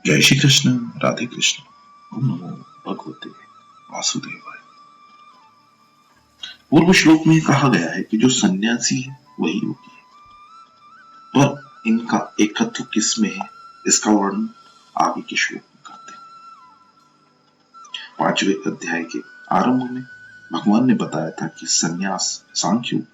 जय श्री कृष्ण, राधे कृष्ण। ओम नमो भगवते वासुदेवाय। पूर्व श्लोक में कहा गया है कि जो सन्यासी है वही योगी है, पर इनका एकत्व किसमें है इसका वर्णन आगे के श्लोक में करते हैं। 5वें अध्याय के आरंभ में भगवान ने बताया था कि सन्यास, सांख्य योग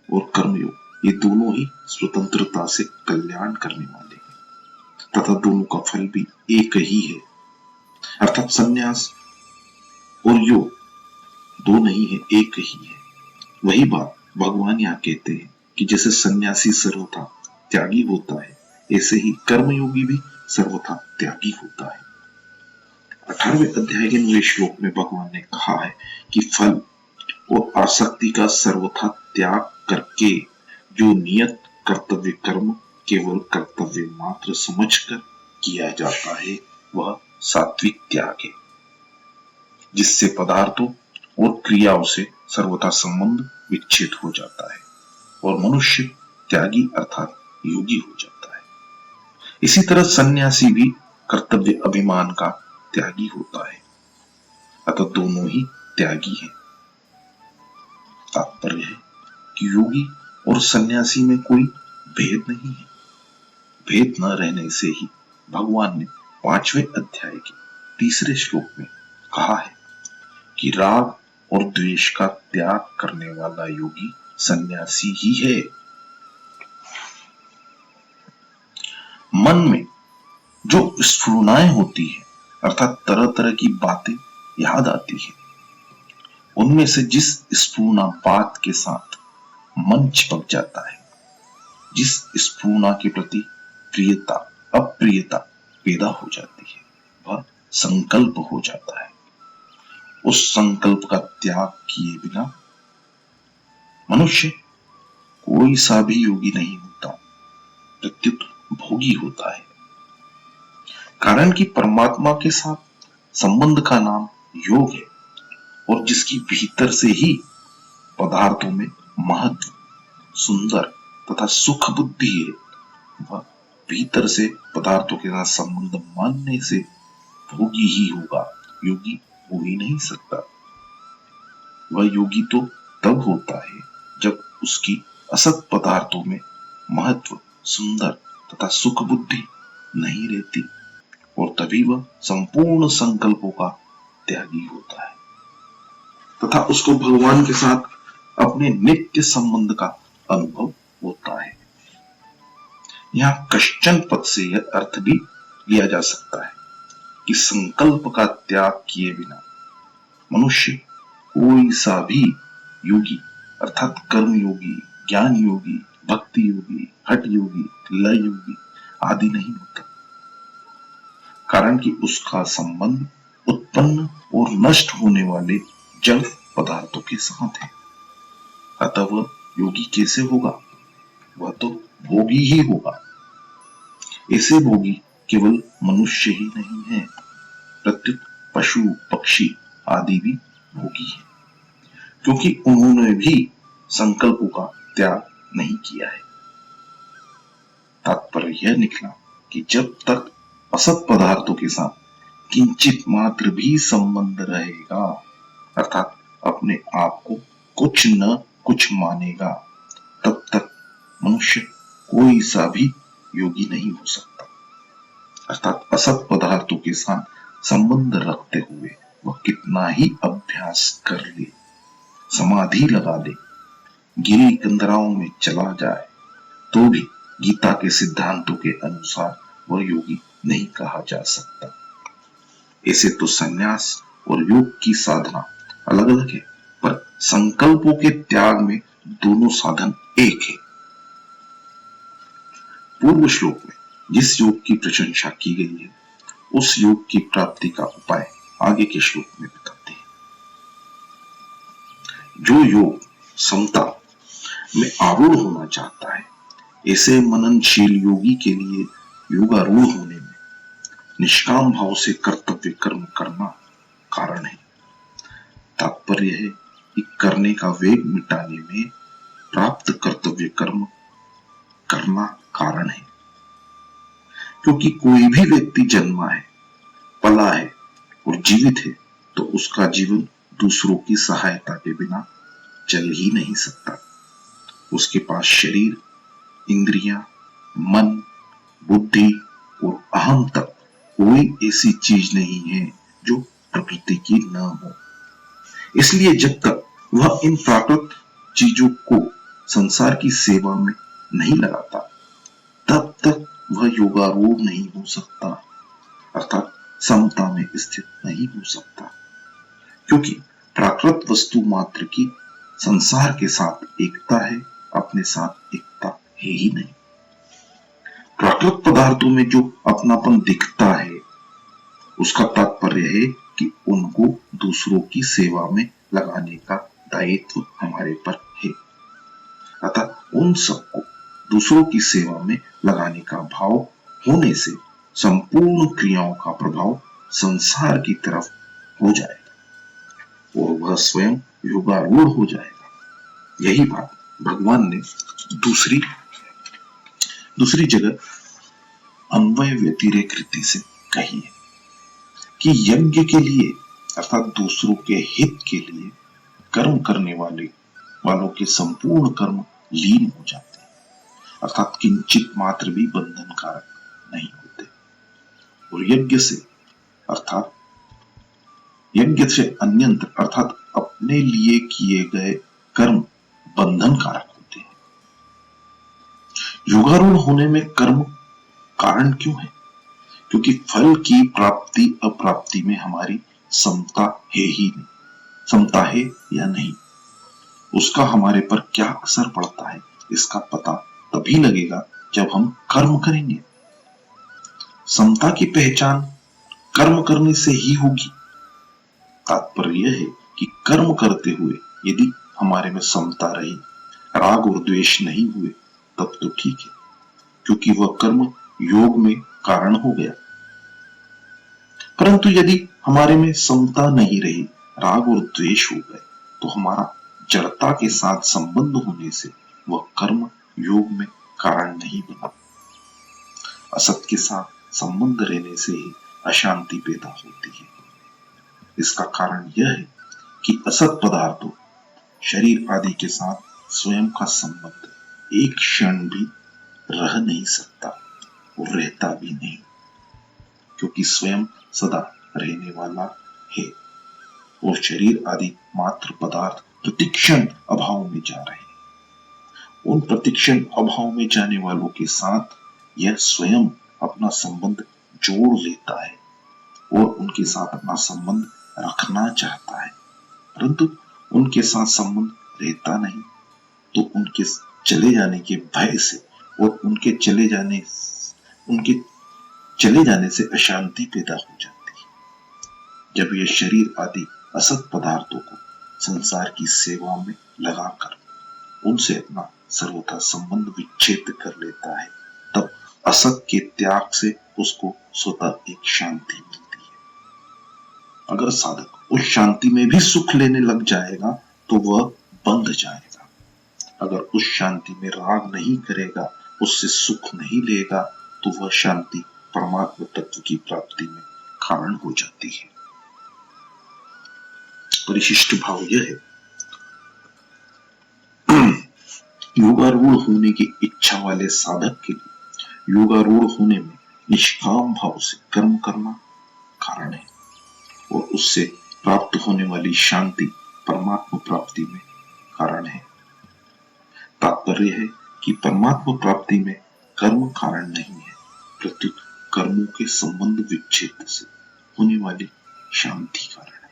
और कर्मयोग ये दोनों ही स्वतंत्रता से कल्याण करने वाले हैं तथा दोनों का फल भी एक ही है। अर्थात सन्यास और योग दो नहीं है, एक ही है। वही बात भगवान यहाँ कहते हैं कि जैसे सन्यासी सर्वथा त्यागी होता है, ऐसे ही कर्मयोगी भी सर्वथा त्यागी होता है। 18वें अध्याय के 9वें श्लोक में भगवान ने कहा है कि फल और आसक्ति का सर्वथा त्याग करके जो नियत कर्तव्य कर्म केवल कर्तव्य मात्र समझकर किया जाता है वह सात्विक त्याग है, जिससे पदार्थों और क्रियाओं से सर्वथा संबंध विच्छेद हो जाता है और मनुष्य त्यागी अर्थात योगी हो जाता है। इसी तरह सन्यासी भी कर्तव्य अभिमान का त्यागी होता है, अतः दोनों ही त्यागी हैं। तात्पर्य है कि योगी और सन्यासी में कोई भेद नहीं है। भेद न रहने से ही भगवान ने 5वें अध्याय के 3 श्लोक में कहा है कि राग और द्वेष का त्याग करने वाला योगी सन्यासी ही है। मन में जो स्फुरनाएं होती है अर्थात तरह तरह की बातें याद आती है, उनमें से जिस स्फुरना बात के साथ मन चिपक जाता है, जिस स्फुरना के प्रति प्रियता अप्रियता पैदा हो जाती है, वह संकल्प हो जाता है। उस संकल्प का त्याग किए बिना मनुष्य कोई सा भी योगी नहीं होता, प्रत्युत भोगी होता है। कारण कि परमात्मा के साथ संबंध का नाम योग है और जिसकी भीतर से ही पदार्थों में महत्व, सुंदर तथा सुख बुद्धि है, वह भीतर से पदार्थों के साथ संबंध मानने से भोगी ही होगा, योगी हो ही नहीं सकता। वह योगी तो तब होता है जब उसकी असत पदार्थों में महत्व, सुंदर तथा सुख बुद्धि नहीं रहती, और तभी वह संपूर्ण संकल्पों का त्यागी होता है तथा उसको भगवान के साथ अपने नित्य संबंध का अनुभव होता है। यहाँ कश्चन पद से यह अर्थ भी लिया जा सकता है कि संकल्प का त्याग किए बिना मनुष्य कोई सा भी योगी अर्थात कर्म योगी, ज्ञान योगी, भक्ति योगी, हठ योगी, लय योगी आदि नहीं होता। कारण कि उसका संबंध उत्पन्न और नष्ट होने वाले जड़ पदार्थों के साथ है। अतः वह योगी कैसे होगा? वह तो भोगी ही होगा। ऐसे भोगी केवल मनुष्य ही नहीं है, प्रत्युत पशु पक्षी आदि भी भोगी है, क्योंकि उन्होंने भी संकल्पों का त्याग नहीं किया है। तात्पर्य यह निकला कि जब तक असत पदार्थों के साथ किंचित मात्र भी संबंध रहेगा, अर्थात अपने आप को कुछ न कुछ मानेगा, तब तक मनुष्य कोई सा भी योगी नहीं हो सकता। अर्थात असत पदार्थों के साथ संबंध रखते हुए वह कितना ही अभ्यास कर ले, समाधि लगा ले, गिरी कंदराओं में चला जाए, तो भी गीता के सिद्धांतों के अनुसार वह योगी नहीं कहा जा सकता। ऐसे तो संन्यास और योग की साधना अलग अलग है, पर संकल्पों के त्याग में दोनों साधन एक है। पूर्व श्लोक में जिस योग की प्रशंसा की गई है, उस योग की प्राप्ति का उपाय आगे के श्लोक में बताते हैं। जो योग समता में आरूढ़ होना चाहता है, ऐसे मननशील योगी के लिए योगारूढ़ होने में निष्काम भाव से कर्तव्य कर्म करना कारण है। तात्पर्य है कि करने का वेग मिटाने में प्राप्त कर्तव्य कर्म करना कारण है। क्योंकि कोई भी व्यक्ति जन्मा है, पला है और जीवित है तो उसका जीवन दूसरों की सहायता के बिना चल ही नहीं सकता। उसके पास शरीर, इंद्रियां, मन, बुद्धि और अहम तक कोई ऐसी चीज नहीं है जो प्रकृति की न हो। इसलिए जब तक वह इन प्राकृत चीजों को संसार की सेवा में नहीं लगाता, तब तक वह योगारूढ़ नहीं हो सकता, अर्थात समता में स्थित नहीं हो सकता। क्योंकि प्राकृत वस्तु मात्र की संसार के साथ एकता है, अपने साथ एकता है ही नहीं। प्राकृत पदार्थों में जो अपनापन दिखता है, उसका तात्पर्य है कि उनको दूसरों की सेवा में लगाने का दायित्व हमारे पर है। अतः उन सबको दूसरों की सेवा में लगाने का भाव होने से संपूर्ण क्रियाओं का प्रभाव संसार की तरफ हो जाएगा और वह स्वयं योगारूढ़ हो जाएगा। यही बात भगवान ने दूसरी जगह अन्वय व्यतिरेक रीति से कही है कि यज्ञ के लिए अर्थात दूसरों के हित के लिए कर्म करने वालों के संपूर्ण कर्म लीन हो जाते हैं, अर्थात किंचित मात्र भी बंधनकारक नहीं होते। और यज्ञ से अन्यंत्र अर्थात अपने लिए किए गए कर्म बंधनकारक होते हैं। योगारूढ़ होने में कर्म कारण क्यों है? क्योंकि फल की प्राप्ति अप्राप्ति में हमारी समता है ही नहीं। समता है या नहीं, उसका हमारे पर क्या असर पड़ता है, इसका पता तभी लगेगा जब हम कर्म करेंगे। समता की पहचान कर्म करने से ही होगी। तात्पर्य यह है कि कर्म करते हुए यदि हमारे में समता रही, राग और द्वेष नहीं हुए, तब तो ठीक है, क्योंकि वह कर्म योग में कारण हो गया। परंतु यदि हमारे में समता नहीं रही, राग और द्वेष हो गए, तो हमारा जड़ता के साथ संबंध होने से वह कर्म योग में कारण नहीं बना। असत के साथ संबंध रहने से ही अशांति पैदा होती है। इसका कारण यह है कि असत पदार्थों, शरीर आदि के साथ स्वयं का संबंध एक क्षण भी रह नहीं सकता और रहता भी नहीं, क्योंकि स्वयं सदा रहने वाला है और शरीर आदि मात्र पदार्थ प्रतिक्षण अभाव में जा रहे हैं। उन प्रतिक्षण अभाव में जाने वालों के साथ यह स्वयं अपना संबंध जोड़ लेता है और उनके साथ अपना संबंध रखना चाहता है, परंतु उनके साथ संबंध रहता नहीं, तो उनके चले जाने के भय से और उनके चले जाने से अशांति पैदा हो जाती है। जब ये शरीर आदि असत पदार्थों को संसार की सेवा में लगाकर उनसे अपना सर्वथा संबंध विच्छेद कर लेता है, तब असत के त्याग से उसको स्वतः एक शांति मिलती है। अगर साधक उस शांति में भी सुख लेने लग जाएगा तो वह बंध जाएगा। अगर उस शांति में राग नहीं करेगा, उससे सुख नहीं लेगा, तो वह शांति परमात्मा तत्व की प्राप्ति में कारण हो जाती है। परिशिष्ट भाव यह है, योगारूढ़ होने की इच्छा वाले साधक के लिए योगारूढ़ होने में निष्काम भाव से कर्म करना कारण है और उससे प्राप्त होने वाली शांति परमात्मा प्राप्ति में कारण है। तात्पर्य है कि परमात्मा प्राप्ति में कर्म कारण नहीं है, प्रत्युत कर्मों के संबंध विच्छेद से होने वाली शांति कारण है।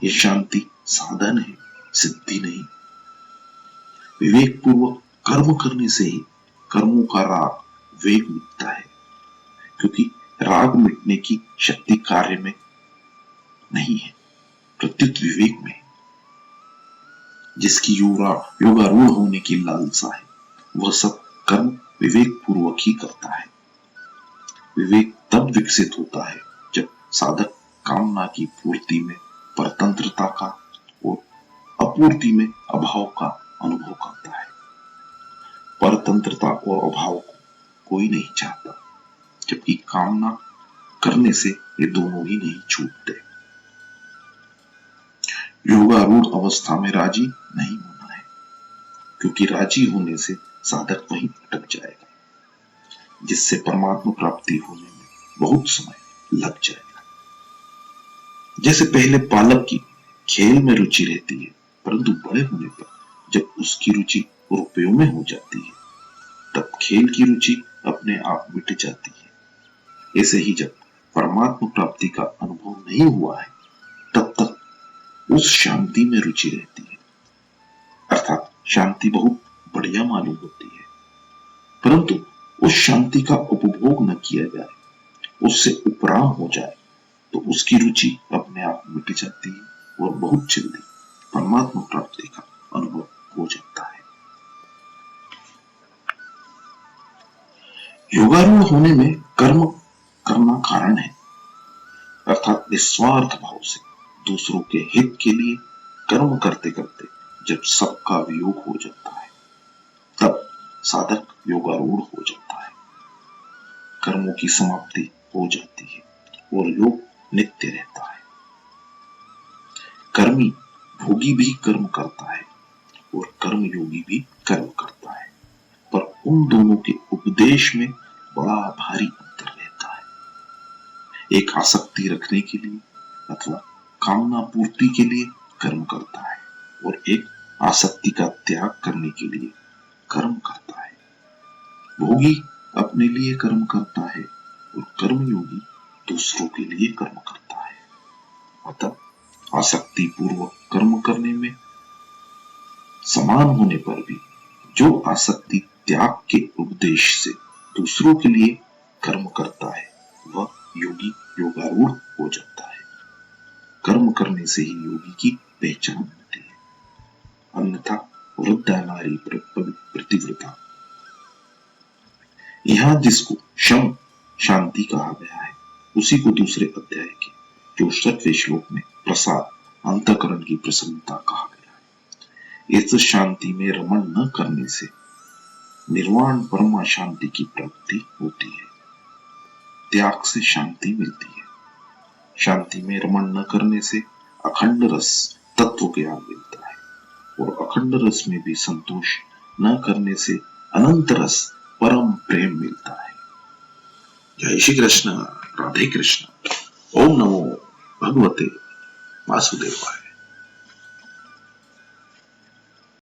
यह शांति साधन है, सिद्धि नहीं। विवेक पूर्वक कर्म करने से ही कर्मों का राग वेग मिटता है, क्योंकि राग मिटने की शक्ति कार्य में नहीं है, प्रत्युत विवेक में। जिसकी योगारूढ़ होने की लालसा है, वह सब कर्म विवेक पूर्वक ही करता है। विवेक तब विकसित होता है जब साधक कामना की पूर्ति में परतंत्रता का और अपूर्ति में अभाव का अनुभव करता है। परतंत्रता और अभाव को कोई नहीं चाहता, जबकि कामना करने से ये दोनों ही नहीं छूटते। योगारूढ़ अवस्था में राजी नहीं होना है, क्योंकि राजी होने से साधक वहीं अटक जाएगा, जिससे परमात्मा प्राप्ति होने में बहुत समय लग जाएगा। जैसे पहले बालक की खेल में रुचि रहती है, परंतु बड़े होने पर जब उसकी रुचि रुपयों में हो जाती है, तब खेल की रुचि अपने आप मिट जाती है। ऐसे ही जब परमात्मा प्राप्ति का अनुभव नहीं हुआ है, तब तक उस शांति में रुचि रहती है, अर्थात शांति बहुत बढ़िया मालूम होती है, परंतु उस शांति का उपभोग न किया जाए, उससे उपराम हो जाए, तो उसकी रुचि अपने आप मिट जाती है और बहुत जल्दी परमात्मा प्राप्ति का अनुभव हो जाता है। योगारूढ़ होने में कर्म करना कारण है, अर्थात निस्वार्थ भाव से दूसरों के हित के लिए कर्म करते करते जब सबका वियोग हो जाता है, तब साधक योगारूढ़ हो जाता है। कर्मों की समाप्ति हो जाती है और योग नित्य रहता है। कर्मी भोगी भी कर्म करता है और कर्मयोगी भी कर्म करता है, पर उन दोनों के उपदेश में बड़ा भारी अंतर रहता है। एक आसक्ति रखने के लिए अथवा कामना पूर्ति के लिए कर्म करता है और एक आसक्ति का त्याग करने के लिए कर्म करता है। भोगी अपने लिए कर्म करता है और कर्मयोगी दूसरों के लिए कर्म करता है। अतः आसक्ति पूर्वक कर्म करने में समान होने पर भी जो आसक्ति त्याग के उपदेश से दूसरों के लिए कर्म करता है, वह योगी योगारूढ़ हो जाता है। कर्म करने से ही योगी की पहचान होती है, अन्यथा वृद्धा नारी प्रतिव्रता। यहां जिसको शम शांति कहा गया है, उसी को दूसरे अध्याय के 64वें श्लोक में प्रसाद अंतःकरण की प्रसन्नता कहा गया है। इस शांति में रमण न करने से निर्वाण परमा शांति की प्राप्ति होती है। त्याग से शांति मिलती है। शांति में रमण न करने से अखंड रस तत्व ज्ञान मिलता है और अखंड रस में भी संतोष न करने से अनंत रस परम प्रेम मिलता है। जय श्री कृष्ण, राधे कृष्ण। ओम नमो भगवते वासुदेवाय।